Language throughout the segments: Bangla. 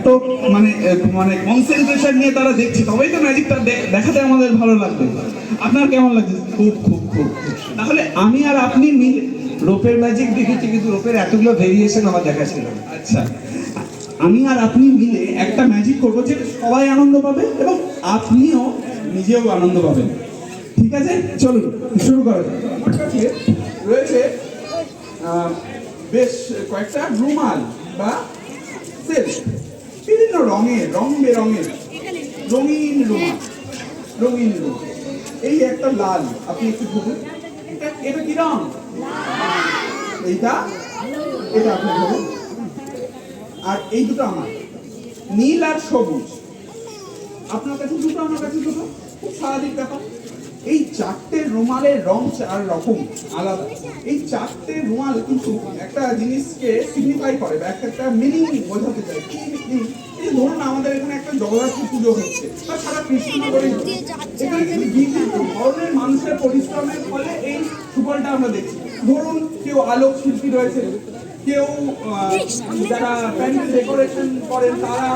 এত মানে মানে কনসেন্ট্রেশন নিয়ে তারা দেখছে, তবেই তো ম্যাজিকটা দেখাতে আমাদের ভালো লাগবে। আপনার কেমন লাগছে? খুব খুব খুব। তাহলে আমি আর আপনি মিলে রোপের ম্যাজিক দেখেছি, কিন্তু রোপের এতগুলো ভেরিয়েশন আমার দেখা ছিল না। আচ্ছা, আমি আর আপনি মিলে একটা ম্যাজিক করবো যেটা সবাই আনন্দ পাবে এবং আপনিও নিজেও আনন্দ পাবেন। ঠিক আছে, চলুন শুরু করা যাক। আমার কাছে রয়েছে বেশ কয়েকটা রুমাল বা সেট, বিভিন্ন রঙের, রং বেরঙের রঙিন রুমাল, রঙিন রুমাল। এই একটা লাল, আপনি একটু ধরুন, এটা কি রং? এইটা, এটা আপনি ধরুন। আর এই দুটো আমার, নীল আর সবুজ। আপনার কাছে দুটো, আমার কাছে দুটো, খুব স্বাভাবিক ব্যাপার। এই চারটে রুমালের রং চার রকম আলাদা। এই চারটে রুমাল কিন্তু একটা জিনিসকে সিগনিফাই করে বা একটা মিনিং বোঝাতে চায়। কি মিনিং? এই ধরুন আমাদের এখানে একটা জগদ্ধাত্রী পুজো হচ্ছে বা সারা কৃষ্ণনগরে এখানে কিন্তু বিভিন্ন ধরনের মানুষের পরিশ্রমের ফলে এই সুফলটা আমরা দেখছি। ধরুন কেউ আলোক শিল্পী রয়েছে, কেউ যারা প্যান্ডেল ডেকোরেশন করেন তারা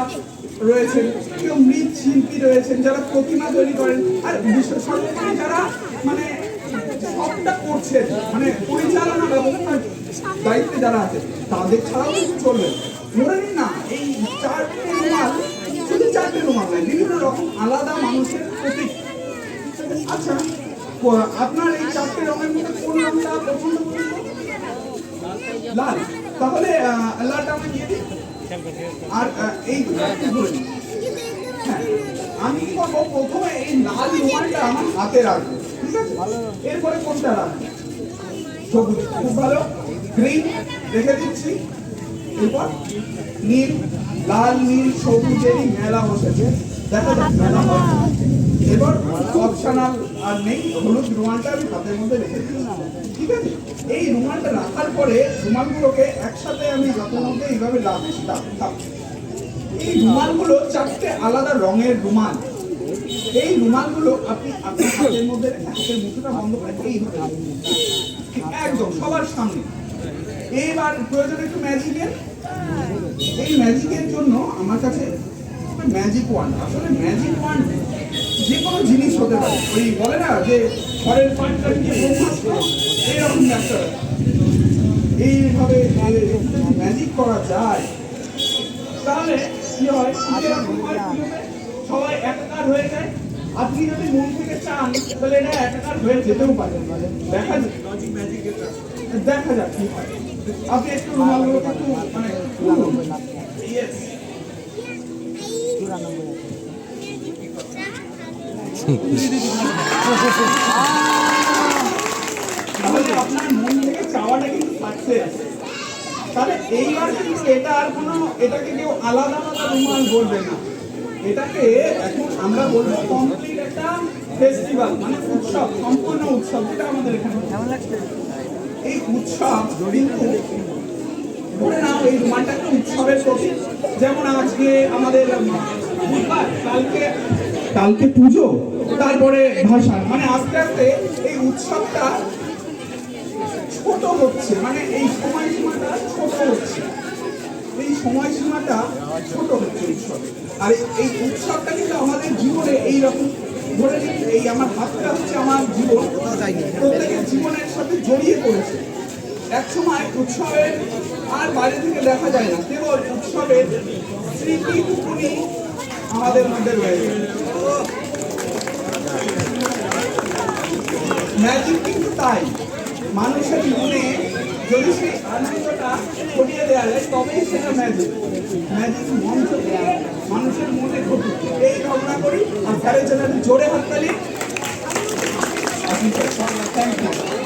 রয়েছেন, কেউ মৃৎশিল্পী রয়েছেন যারা প্রতিমা তৈরি করেন, আর সর্বোপরি যারা মানে সবটা করছেন, মানে পরিচালনা ব্যবস্থার দায়িত্বে যারা আছে, তাদের ছাড়াও কিন্তু চলবে। ধরে নিন না, এই চারটে রুমাল, শুধু চারটে রুমাল নয়, বিভিন্ন রকম আলাদা মানুষের প্রতীক। আচ্ছা, আপনার এই চারটে রঙের মধ্যে কোন রঙটা পছন্দ করবেন? লাল। তাহলে লালটা আমি দিয়ে দিই। আর এই দুটো ধরে নিই। হ্যাঁ, আমি কি করবো, প্রথমে এই লাল রুমালটা আমার হাতে রাখবো, ঠিক আছে? এরপরে কোনটা রাখবো? সবুজ, খুব ভালো। গ্রিন রেখে দিচ্ছি। এরপর নীল, লাল নীল সবুজেরই মেলা বসেছে, দেখা যাক মেলা হয়। এবার অপশনাল আর নেই, হলুদ রুমালটা আমি হাতের মধ্যে রেখে দিই, ঠিক আছে? এই রুমালটা রাখার পরে রুমালগুলোকে একসাথে আমি হাতের মধ্যে এইভাবে রাখতাম। এই রুমালগুলো চারটে আলাদা রঙের রুমাল। এই রুমালগুলো আপনি আপনার হাতের মধ্যে রেখে হাতের মুঠোটা বন্ধ করে এইভাবে একদম সবার সামনে। এইবার প্রয়োজন একটু ম্যাজিকের। এই ম্যাজিকের জন্য আমার কাছে ম্যাজিক ওয়ান্ড। আসলে ম্যাজিক ওয়ান্ড যে কোনো জিনিস হতে পারে, ওই বলে না যে ঘরের পাটটা দিয়ে ব্রহ্মাস্ত্র, এইরকম একটা এইভাবে ম্যাজিক করা যায়। তাহলে কি হয়, সবাই একাকার হয়ে যায়। আপনি যদি মন থেকে চান তাহলে এটা একাকার হয়ে যেতেও পারে। দেখা যাক, দেখা যাক কি হয়। আপনি একটু রুমালগুলো একটু মানে ইয়েস, তাহলে আপনার মন থেকে চাওয়াটা কিন্তু সাকসেস। তাহলে এইবার কিন্তু এটা আর কোনো, এটাকে কেউ আলাদা আলাদা রুমাল বলবে না, এটাকে এখন আমরা বলবো কমপ্লিট একটা ফেস্টিভ্যাল, মানে উৎসব, সম্পূর্ণ উৎসব যেটা আমাদের এখানে। এই উৎসব কিন্তু ধরে নাও এই রুমালটা একটা উৎসবের প্রতীক। যেমন আজকে আমাদের বুধবার, কালকে পুজো, তারপরে ভাসান, মানে আস্তে আস্তে এই উৎসবটা ছোট হচ্ছে, মানে এই সময়সীমাটা ছোট হচ্ছে, এই সময়সীমাটা ছোট হচ্ছে উৎসবে। আর এই উৎসবটা কিন্তু আমাদের জীবনে এইরকম, ধরে নিন এই আমার হাতটা হচ্ছে আমার জীবন, প্রত্যেকের জীবনের সাথে জড়িয়ে পড়েছে। এক সময় উৎসবের আর বাইরে থেকে দেখা যায় না, কেবল উৎসবের স্মৃতিটুকুনি আমাদের মধ্যে রয়েছে। ম্যাজিক কিন্তু তাই, মানুষের মনে যদি সেই আনন্দটা ছড়িয়ে দেওয়া যায় তবেই সেটা ম্যাজিক। ম্যাজিক মঞ্চ থেকে মানুষের মনে ঘটুক, এই ভাবনা করি। আর স্যারের জন্য জোরে হাততালি। Thank you.